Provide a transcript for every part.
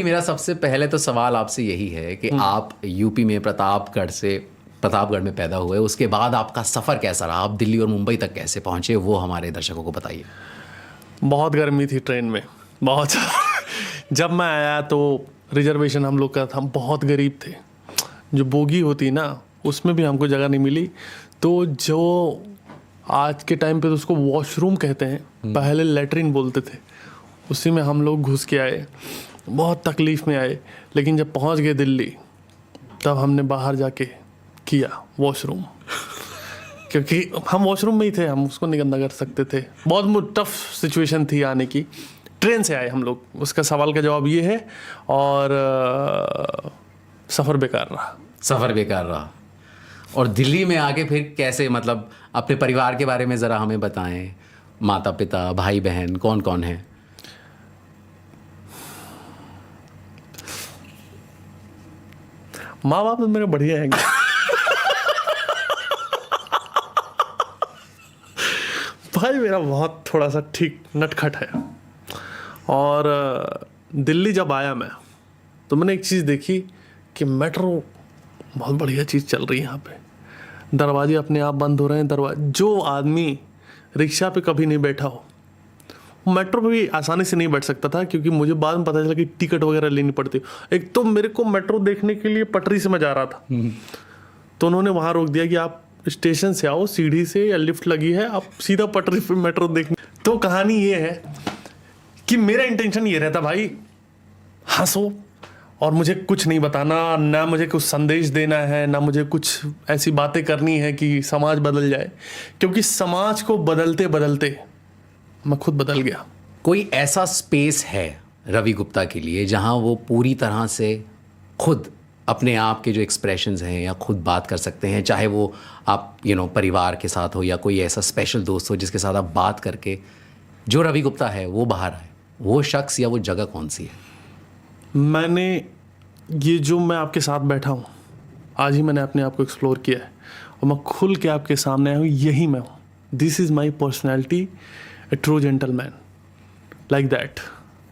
रवि, मेरा सबसे पहले तो सवाल आपसे यही है कि आप यूपी में प्रतापगढ़ में पैदा हुए, उसके बाद आपका सफ़र कैसा रहा? आप दिल्ली और मुंबई तक कैसे पहुंचे, वो हमारे दर्शकों को बताइए। बहुत गर्मी थी ट्रेन में, बहुत। जब मैं आया तो रिजर्वेशन हम लोग का था, हम बहुत गरीब थे। जो बोगी होती ना, उसमें भी हमको जगह नहीं मिली। तो जो आज के टाइम पे तो उसको वॉशरूम कहते हैं, पहले लेटरिन बोलते थे, उसी में हम लोग घुस के आए, बहुत तकलीफ़ में आए। लेकिन जब पहुंच गए दिल्ली, तब हमने बाहर जाके किया वॉशरूम, क्योंकि हम वॉशरूम में ही थे, हम उसको नहीं गंदा कर सकते थे। बहुत टफ सिचुएशन थी आने की। ट्रेन से आए हम लोग, उसका सवाल का जवाब ये है। और सफ़र बेकार रहा। सफ़र बेकार रहा। और दिल्ली में आके फिर कैसे, मतलब अपने परिवार के बारे में ज़रा हमें बताएं। माता पिता, भाई बहन, कौन कौन है? माँ बाप तो मेरे बढ़िया हैं। भाई मेरा बहुत थोड़ा सा ठीक नटखट है। और दिल्ली जब आया मैं, तो मैंने एक चीज़ देखी कि मेट्रो बहुत बढ़िया चीज़ चल रही है यहाँ पे। दरवाजे अपने आप बंद हो रहे हैं। जो आदमी रिक्शा पे कभी नहीं बैठा हो, मेट्रो पे भी आसानी से नहीं बैठ सकता था, क्योंकि मुझे बाद में पता चला कि टिकट वगैरह लेनी पड़ती। एक तो मेरे को मेट्रो देखने के लिए पटरी से मैं जा रहा था, तो उन्होंने वहाँ रोक दिया कि आप स्टेशन से आओ, सीढ़ी से या लिफ्ट लगी है, आप सीधा पटरी पे मेट्रो देखने। तो कहानी ये है कि मेरा इंटेंशन ये रहता, भाई हंसो और मुझे कुछ नहीं बताना, ना मुझे कुछ संदेश देना है, ना मुझे कुछ ऐसी बातें करनी है कि समाज बदल जाए, क्योंकि समाज को बदलते बदलते मैं खुद बदल गया। कोई ऐसा स्पेस है रवि गुप्ता के लिए जहां वो पूरी तरह से खुद अपने आप के जो एक्सप्रेशंस हैं या खुद बात कर सकते हैं, चाहे वो आप परिवार के साथ हो या कोई ऐसा स्पेशल दोस्त हो जिसके साथ आप बात करके जो रवि गुप्ता है वो बाहर आए? वो शख्स या वो जगह कौन सी है? मैंने ये जो मैं आपके साथ बैठा हूँ, आज ही मैंने अपने आप को एक्सप्लोर किया है और मैं खुल के आपके सामने आया हूँ, यही मैं हूँ। This is my personality, a true gentleman, like that.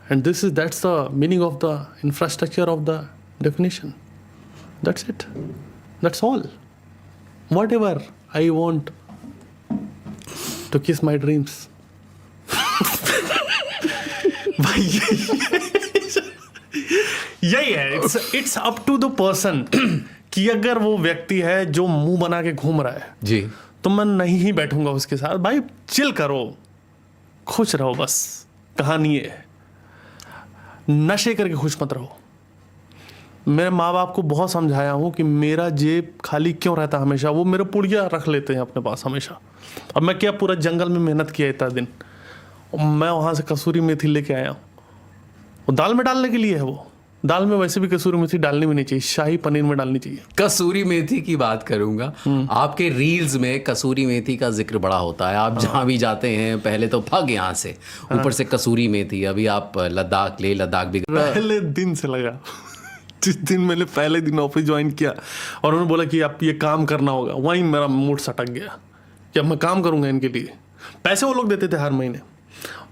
And that's the meaning of the infrastructure of the definition. That's it. That's all. Whatever I want to kiss my dreams. भाई यही है। It's up to the person कि अगर वो व्यक्ति है जो मुंह बना के घूम रहा है जी, तो मैं नहीं ही बैठूंगा उसके साथ। भाई चिल करो, खुश रहो, बस कहानी ये है। नशे करके खुश मत रहो। मेरे माँ बाप को बहुत समझाया हूँ कि मेरा जेब खाली क्यों रहता हमेशा, वो मेरा पुड़िया रख लेते हैं अपने पास हमेशा। अब मैं क्या पूरा जंगल में मेहनत किया इतना दिन, और मैं वहाँ से कसूरी मेथी लेके आया हूँ, वो दाल में डालने के लिए है। वो दाल में वैसे भी कसूरी मेथी डालनी भी नहीं चाहिए, शाही पनीर में डालनी चाहिए। कसूरी मेथी की बात करूंगा, आपके रील्स में कसूरी मेथी का जिक्र बड़ा होता है। आप जहां भी जाते हैं पहले तो भाग यहाँ से, ऊपर से कसूरी मेथी। अभी आप लद्दाख भी पहले दिन से लगा। जिस दिन मैंने पहले दिन ऑफिस ज्वाइन किया और उन्होंने बोला कि आप ये काम करना होगा, वहीं मेरा मूड सटक गया कि अब मैं काम करूंगा इनके लिए। पैसे वो लोग देते थे हर महीने,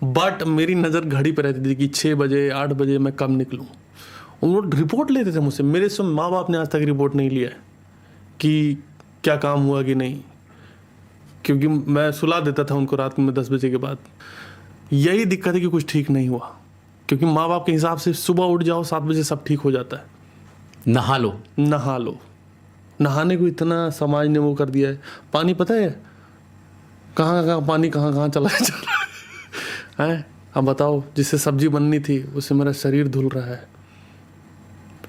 बट मेरी नज़र घड़ी पर रहती थी कि 6 बजे 8 बजे मैं कब निकलूँ। उन रिपोर्ट लेते थे मुझसे, मेरे से माँ बाप ने आज तक रिपोर्ट नहीं लिया है कि क्या काम हुआ कि नहीं, क्योंकि मैं सुला देता था उनको रात में 10 बजे के बाद। यही दिक्कत है कि कुछ ठीक नहीं हुआ, क्योंकि माँ बाप के हिसाब से सुबह उठ जाओ 7 बजे सब ठीक हो जाता है। नहा लो। नहाने को इतना समाज ने वो कर दिया है। पानी पता है कहाँ पानी कहाँ चला जा रहा है? अब बताओ, जिससे सब्जी बननी थी उससे मेरा शरीर धुल रहा है।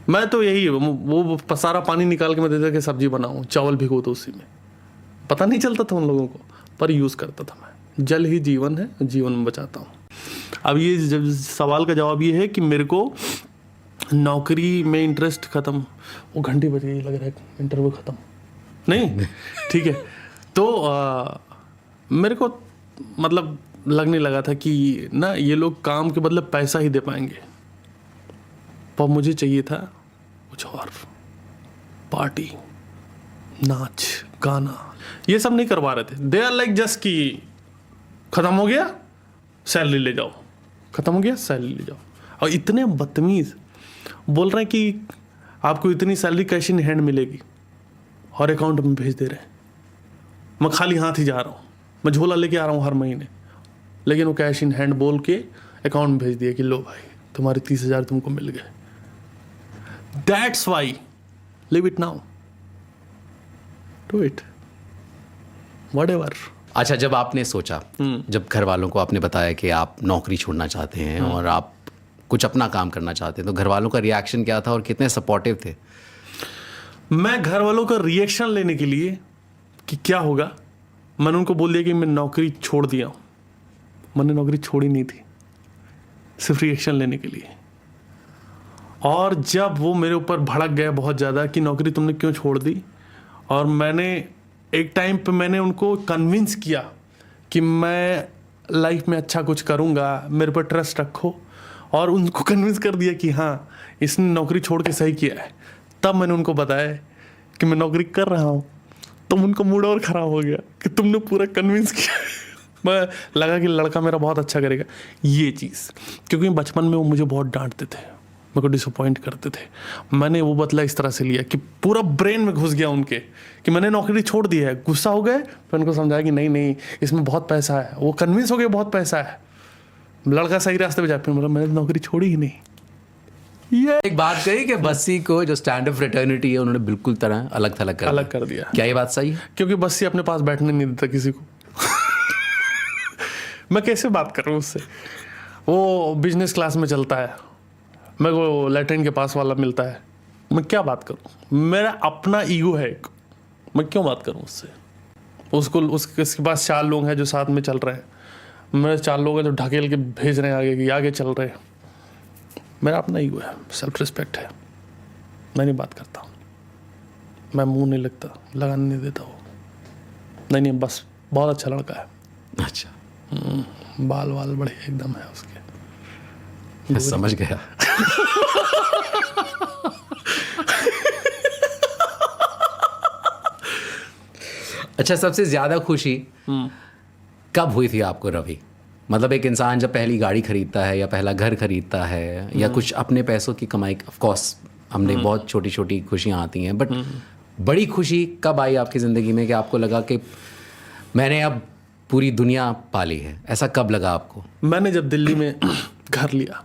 मैं तो यही वो सारा पानी निकाल के मैं देता कि सब्जी बनाऊं, चावल भिगो दो उसी में। पता नहीं चलता था उन लोगों को, पर यूज़ करता था मैं। जल ही जीवन है, जीवन में बचाता हूँ। अब ये जब सवाल का जवाब ये है कि मेरे को नौकरी में इंटरेस्ट ख़त्म, वो घंटी बज गई, लग रहा है इंटरव्यू ख़त्म नहीं, ठीक है। तो मेरे को मतलब लगने लगा था कि ना ये लोग काम के बदले पैसा ही दे पाएंगे, पर मुझे चाहिए था कुछ और। पार्टी, नाच गाना ये सब नहीं करवा रहे थे। दे आर लाइक जस्ट कि ख़त्म हो गया सैलरी ले जाओ, ख़त्म हो गया सैलरी ले जाओ। और इतने बदतमीज़, बोल रहे हैं कि आपको इतनी सैलरी कैश इन हैंड मिलेगी और अकाउंट में भेज दे रहे हैं। मैं खाली हाथ ही जा रहा हूँ, मैं झोला लेके आ रहा हूँ हर महीने, लेकिन वो कैश इन हैंड बोल के अकाउंट में भेज दिया कि लो भाई तुम्हारे 30,000 तुमको मिल गए। That's why live it now, do it whatever. अच्छा, जब आपने सोचा, जब घर वालों को आपने बताया कि आप नौकरी छोड़ना चाहते हैं और आप कुछ अपना काम करना चाहते हैं, तो घर वालों का रिएक्शन क्या था और कितने सपोर्टिव थे? मैं घर वालों का रिएक्शन लेने के लिए कि क्या होगा, मैंने उनको बोल दिया कि मैं नौकरी छोड़ दिया हूँ। मैंने नौकरी छोड़ी नहीं थी, सिर्फ रिएक्शन लेने के लिए। और जब वो मेरे ऊपर भड़क गए बहुत ज़्यादा कि नौकरी तुमने क्यों छोड़ दी, और मैंने एक टाइम पे मैंने उनको कन्विंस किया कि मैं लाइफ में अच्छा कुछ करूँगा, मेरे पर ट्रस्ट रखो, और उनको कन्विंस कर दिया कि हाँ इसने नौकरी छोड़ के सही किया है। तब मैंने उनको बताया कि मैं नौकरी कर रहा हूँ, तो उनको मूड और ख़राब हो गया कि तुमने पूरा कन्विंस किया। मैं लगा कि लड़का मेरा बहुत अच्छा करेगा ये चीज़, क्योंकि बचपन में वो मुझे बहुत डांटते थे, मेरे को डिसअपॉइंट करते थे। मैंने वो बदला इस तरह से लिया कि पूरा ब्रेन में घुस गया उनके कि मैंने नौकरी छोड़ दी है। गुस्सा हो गए, फिर उनको समझाया कि नहीं नहीं इसमें बहुत पैसा है। वो कन्विंस हो गए बहुत पैसा है, लड़का सही रास्ते पे जाए। फिर मतलब मैंने नौकरी छोड़ी ही नहीं। ये एक बात कही कि बस्सी को जो स्टैंड अप फ्रेटर्निटी है उन्होंने बिल्कुल तरह अलग थलग कर दिया। क्या ये बात सही है? क्योंकि बस्सी अपने पास बैठने नहीं देता किसी को। मैं कैसे बात करूं उससे? वो बिजनेस क्लास में चलता है, मेरे को लैट्रिन के पास वाला मिलता है, मैं क्या बात करूं? मेरा अपना ईगो है एक, मैं क्यों बात करूं उससे? उसके पास 4 लोग हैं जो साथ में चल रहे हैं, मेरे 4 लोग हैं जो ढकेल के भेज रहे हैं आगे कि आगे चल रहे हैं। मेरा अपना ईगो है, सेल्फ रिस्पेक्ट है, मैं नहीं बात करता हूँ, मैं मुंह नहीं लगता, लगाने नहीं देता वो। नहीं बस बहुत अच्छा लड़का है। अच्छा, बाल वाल बड़े एकदम है उसके। मैं समझ गया। अच्छा, सबसे ज्यादा खुशी कब हुई थी आपको रवि? मतलब एक इंसान जब पहली गाड़ी खरीदता है या पहला घर खरीदता है या कुछ अपने पैसों की कमाई, ऑफ कोर्स हमने बहुत छोटी छोटी खुशियां आती हैं, बट बड़ी खुशी कब आई आपकी ज़िंदगी में कि आपको लगा कि मैंने अब पूरी दुनिया पाली है? ऐसा कब लगा आपको? मैंने जब दिल्ली में घर लिया,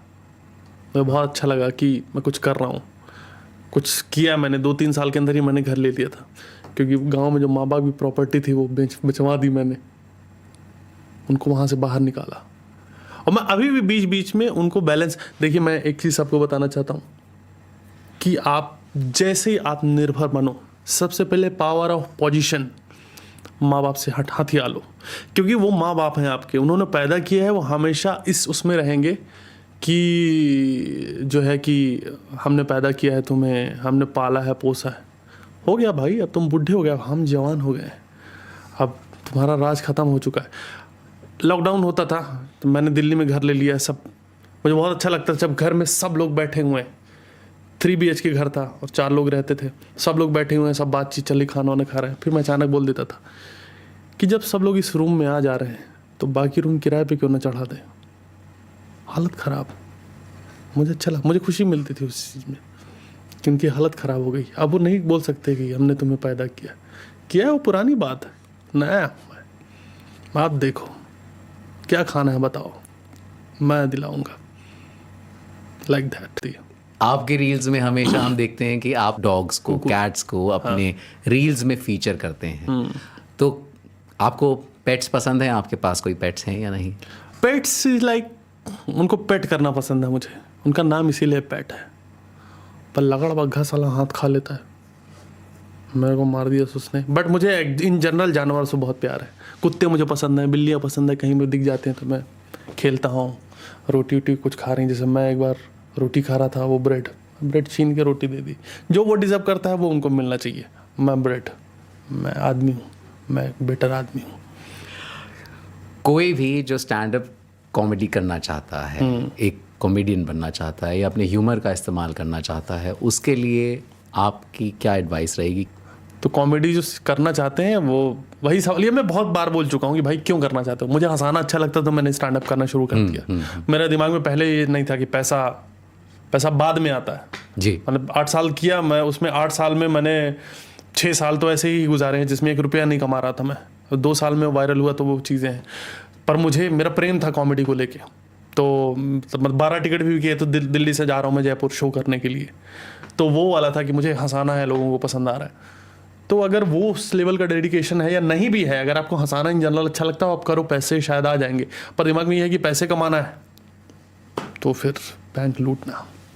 मुझे बहुत अच्छा लगा कि मैं कुछ कर रहा हूँ, कुछ किया मैंने। 2-3 साल के अंदर ही मैंने घर ले लिया था, क्योंकि गांव में जो माँ बाप की प्रॉपर्टी थी वो बेचवा दी मैंने, उनको वहाँ से बाहर निकाला। और मैं अभी भी बीच बीच में उनको बैलेंस। देखिए, मैं एक चीज़ आपको बताना चाहता हूँ कि आप जैसे ही आत्मनिर्भर बनो, सबसे पहले पावर ऑफ पोजीशन माँ बाप से हथिया लो, क्योंकि वो माँ बाप हैं आपके, उन्होंने पैदा किया है, वो हमेशा इस उसमें रहेंगे कि जो है कि हमने पैदा किया है तुम्हें, हमने पाला है, पोसा है। हो गया भाई, अब तुम बुढ़े हो गए, हम जवान हो गए, अब तुम्हारा राज खत्म हो चुका है। लॉकडाउन होता था तो मैंने दिल्ली में घर ले लिया। सब मुझे बहुत अच्छा लगता था जब घर में सब लोग बैठे हुए हैं। 3 BHK घर था और 4 लोग रहते थे, सब लोग बैठे हुए हैं, सब बातचीत चली, खाना वाना खा रहे हैं। फिर मैं अचानक बोल देता था कि जब सब लोग इस रूम में आ जा रहे हैं तो बाकी रूम किराए पे क्यों ना चढ़ा दें। हालत ख़राब, मुझे अच्छा लगा, मुझे खुशी मिलती थी उस चीज़ में कि उनकी हालत ख़राब हो गई। अब वो नहीं बोल सकते कि हमने तुम्हें पैदा किया, वो पुरानी बात है। नया आप देखो क्या खाना है बताओ, मैं दिलाऊंगा, लाइक दैट। आपके रील्स में हमेशा हम देखते हैं कि आप डॉग्स को, कैट्स को अपने रील्स में फीचर करते हैं, तो आपको पेट्स पसंद हैं? आपके पास कोई पेट्स हैं या नहीं? पेट्स इज लाइक, उनको पेट करना पसंद है मुझे, उनका नाम इसीलिए पेट है। पर लगड़ बग्घा साला हाथ खा लेता है, मेरे को मार दिया उसने। बट मुझे इन जनरल जानवर से बहुत प्यार है। कुत्ते मुझे पसंद है, बिल्लियाँ पसंद है, कहीं भी दिख जाते हैं तो मैं खेलता हूँ। रोटी वोटी कुछ खा रही हैं, जैसे मैं एक बार रोटी खा रहा था, वो ब्रेड छीन के रोटी दे दी। जो वो डिज़र्व करता है वो उनको मिलना चाहिए। मैं ब्रेड, मैं आदमी हूँ, मैं बेटर आदमी हूँ। कोई भी जो स्टैंड अप कॉमेडी करना चाहता है, एक कॉमेडियन बनना चाहता है या अपने ह्यूमर का इस्तेमाल करना चाहता है, उसके लिए आपकी क्या एडवाइस रहेगी? तो कॉमेडी जो करना चाहते हैं वो वही सवाल, ये मैं बहुत बार बोल चुका हूँ कि भाई क्यों करना चाहते हो। मुझे हंसाना अच्छा लगता तो मैंने स्टैंड अप करना शुरू कर दिया। मेरे दिमाग में पहले ये नहीं था कि पैसा बाद में आता है। जी। मतलब 8 साल किया मैं उसमें, 8 साल में मैंने 6 साल तो ऐसे ही गुजारे हैं जिसमें 1 रुपया नहीं कमा रहा था मैं, 2 साल में वायरल हुआ तो वो चीज़ें हैं। पर मुझे मेरा प्रेम था कॉमेडी को लेके, तो मतलब 12 टिकट भी किए, तो दिल्ली से जा रहा हूँ मैं जयपुर शो करने के लिए, तो वो वाला था कि मुझे हंसाना है, लोगों को पसंद आ रहा है। तो अगर वो उस लेवल का डेडिकेशन है या नहीं भी है, अगर आपको हंसाना इन जनरल अच्छा लगता है आप करो, पैसे शायद आ जाएंगे, पर दिमाग में ये है कि पैसे कमाना है तो फिर बैंक लूटना।